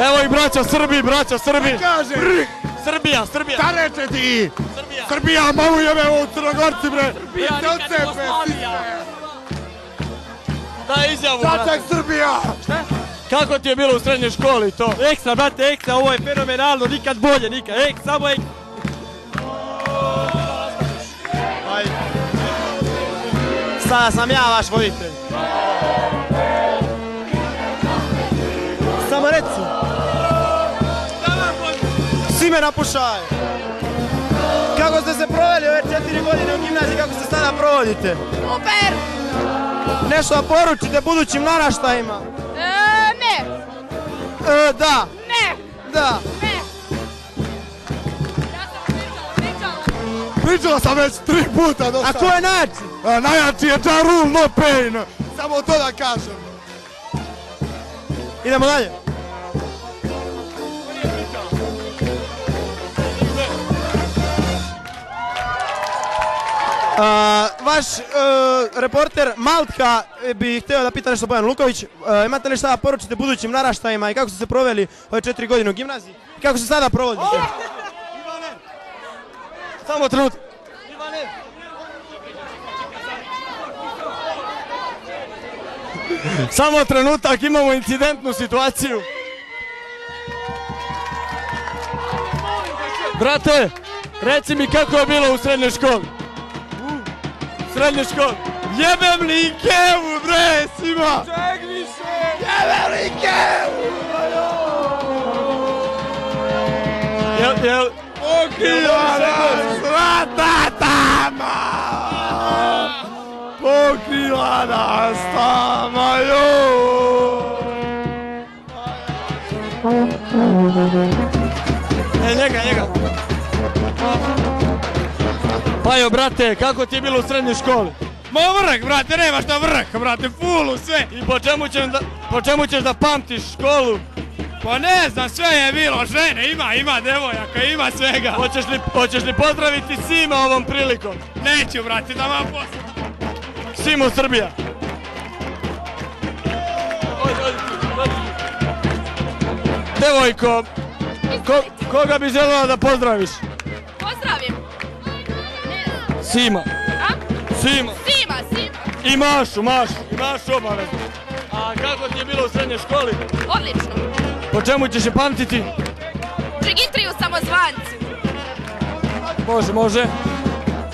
Evo i braća Srbi, braća Srbi. Kaže. Srbija, Srbija. Šta reče ti? Srbija. Srbija, malu jebe u Crnogorci, bre. Srbija, nikad Jugoslavija. Daj izjavu, brate. Čačak Srbija. Šta? Kako ti je bilo u srednjoj školi to? Ekstra, brate, ekstra, ovo je fenomenalno, nikad bolje, nikad, samo ekstra. Sada sam ja vaš voditelj. Samo reci. Svi me napušaj. Kako ste se proveli ove 4 godine u gimnaziji, kako se sada provodite? Super! Nešto da poručite budućim naraštajima? Ne! Da. Ne! Da. Ne! Ja sam pričala. Pričala sam već 3 puta do A sada. ko je najjači? Najjači je Ja Rule, no pain. Samo to da kažem. Idemo dalje. Vaš reporter Maltka bi htio da pita nešto Bojan Luković. Imate li šta da poručite budućim naraštajima i kako ste se proveli ove 4 godine u gimnaziji? I kako se sada provodite? Ivane! Samo trenutak. Ivane! Samo trenutak, imamo incidentnu situaciju. Brate, reci mi kako je bilo u srednjoj školi? Srednjoj školi. Jebem li Ikevu, bre, svima! Ček više! Jebem li Ikevu! Jel? Pokrila nas ratatama! Pokrila nas tama, Njega. Pajo, brate, kako ti je bilo u srednjoj školi? Ma vrh, brate, nema šta vrh, brate, fullu, sve. I po čemu ćeš da pamtiš školu? Pa ne znam, sve je bilo, žene, ima devojaka, ima svega. Hoćeš li pozdraviti Sima ovom prilikom? Neću, brate, da vam posle. Simo Srbija. Devojko, koga bi željela da pozdraviš? Pozdravim. Sima. A? Sima. Sima. I Mašu obavezno. A kako ti je bilo u srednjoj školi? Odlično. Po čemu ćeš je pamtiti? Džigitriju samozvanci. Može.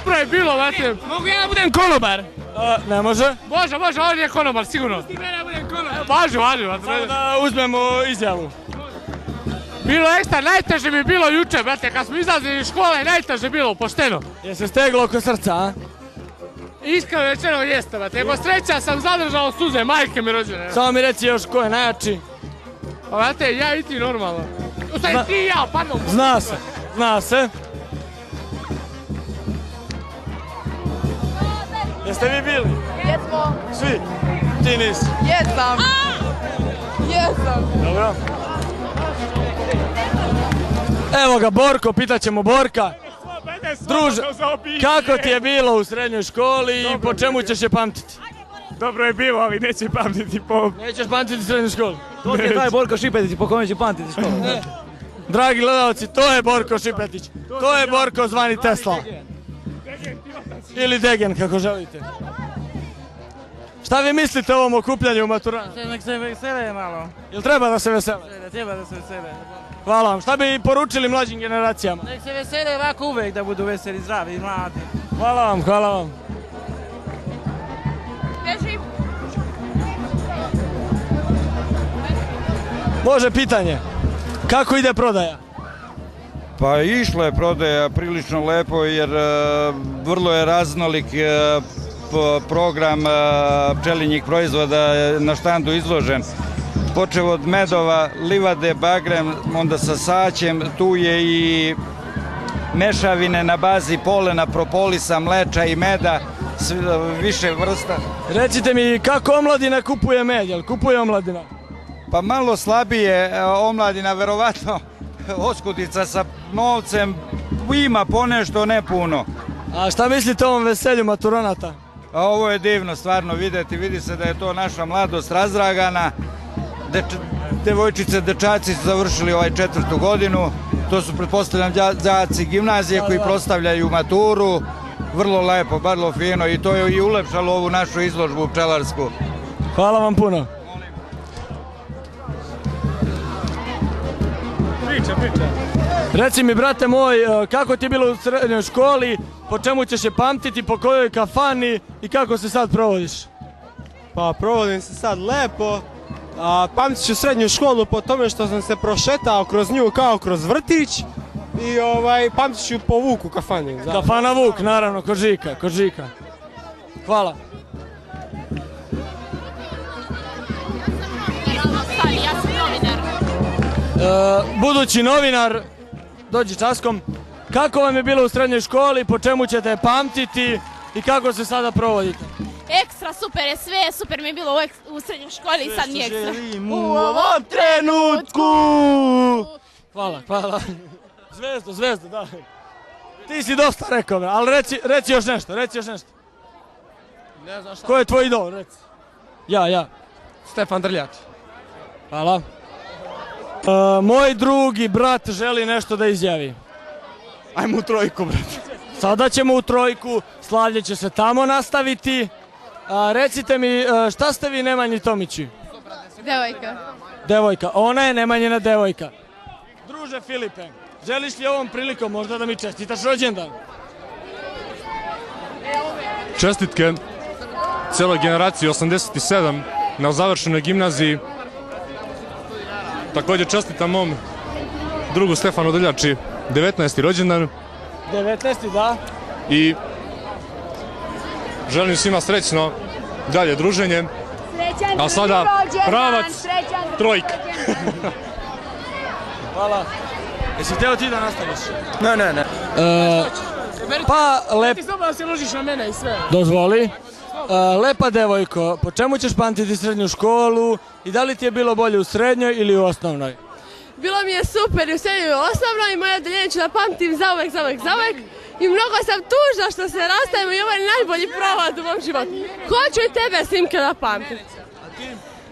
Pre, bilo, brate, mogu ja da budem konobar? Ne može. Može, ovdje je konobar, sigurno. Ti mene budem konobar. Važi, brate. Samo da uzmemo izjavu. Bilo ekstra, najteže mi bilo juče, brate, kad smo izlazili iz škole, najteže bilo, pošteno. Je se steglo oko srca, a? Iskreno rečeno jeste, brate, nego sreća sam zadržao suze, majke mi rođene. Samo mi reci još ko je najjači. Pa brate, ja i ti normalno. Ustavi ti i ja, pardon. Zna se. Jeste vi bili? Jesmo. Svi? Ti nisi? Jesam. Jesam. Dobro. Evo ga Borko, pitat ćemo Borka. Druže, kako ti je bilo u srednjoj školi i po čemu ćeš je pamtiti? Dobro je bilo, ali neće pamtiti po... Nećeš pamtiti srednju školu? To ti je taj Borko Šipetić po kome će pamtiti školu. Dragi gledalci, to je Borko Šipetić. To je Borko zvani Tesla. Ili Degen, kako želite. Šta vi mislite o ovom okupljanju maturanata? Nek se vesele malo. Jel treba da se vesele? Treba da se vesele. Hvala vam. Šta bi poručili mlađim generacijama? Nek se vesele ovako uvek da budu veseli, zdravi i mladi. Hvala vam. Beži. Može pitanje. Kako ide prodaja? Pa išla je prodaja prilično lepo jer vrlo je raznolik program pčelinjih proizvoda na štandu izložen. Počeo od medova, livade, bagrem, onda sa saćem, tu je i mešavine na bazi polena, propolisa, mleča i meda, više vrsta. Recite mi, kako omladina kupuje med? Jel kupuje omladina? Pa malo slabije omladina, verovatno oskudica sa novcem, ima ponešto, ne puno. A šta mislite o ovom veselju maturanata? A ovo je divno stvarno vidjeti, vidi se da je to naša mladost razdragana, devojčice, dečaci su završili ovaj 4. godinu. To su, pretpostavljam, đaci gimnazije koji proslavljaju maturu. Vrlo lepo, vrlo fino i to je i ulepšalo ovu našu izložbu pčelarsku. Hvala vam puno. Priča. Reci mi, brate moj, kako ti je bilo u srednjoj školi, po čemu ćeš je pamtiti, po kojoj kafani i kako se sad provodiš? Pa provodim se sad lepo. Pamtit ću srednju školu po tome što sam se prošetao kroz nju kao kroz vrtić. I pamtit ću po Vuku kafani. Kafana Vuk, naravno, kod Žika. Hvala. Ja sam novinar. Budući novinar, dođi časkom, kako vam je bilo u srednjoj školi, po čemu ćete je pamtiti i kako se sada provodite? Ekstra, super je sve, super mi je bilo u srednjoj školi i sad mi je ekstra. U ovom trenutku! Hvala. Zvezdo, da. Ti si dosta rekao, ali reci još nešto. Ne znam šta. Ko je tvoj idol, reci? Ja. Stefan Drljač. Hvala. Moj drugi brat želi nešto da izjavi. Ajmo u trojku, brate. Sada ćemo u trojku, slavlje će se tamo nastaviti. Recite mi, šta ste vi Nemanji Tomići? Devojka, ona je Nemanjina devojka. Druže Filipe, želiš li ovom prilikom možda da mi čestitaš rođendan? Čestitke cijeloj generaciji 87 na završenoj gimnaziji. Također čestitam mom drugu Stefanu Drljači 19. rođendan. 19. da. I želim svima srećno dalje druženje. A sada pravac trojka. Hvala. Jesi htio ti da nastaviš? Ne. Pa, Ti samo da se ložiš na mene i sve. Dozvoli. Lepa devojko, po čemu ćeš pamtiti srednju školu i da li ti je bilo bolje u srednjoj ili u osnovnoj? Bilo mi je super i u srednjoj i u osnovnoj i moje odeljenje ću da pamtim zauvek. I mnogo sam tužna što se rastajemo i ovo je najbolji provod u mom životu. Hoću i tebe, Simke, da pamtim.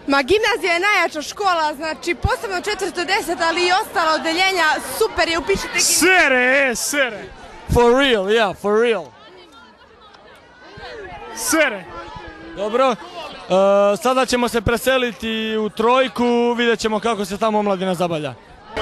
Ma gimnazija je najjača škola, znači posebno 410, ali i ostala odeljenja, super je, upišite gimnaziju. Sere. For real. Sere. Dobro, sada ćemo se preseliti u trojku, vidjet ćemo kako se tamo omladina zabavlja.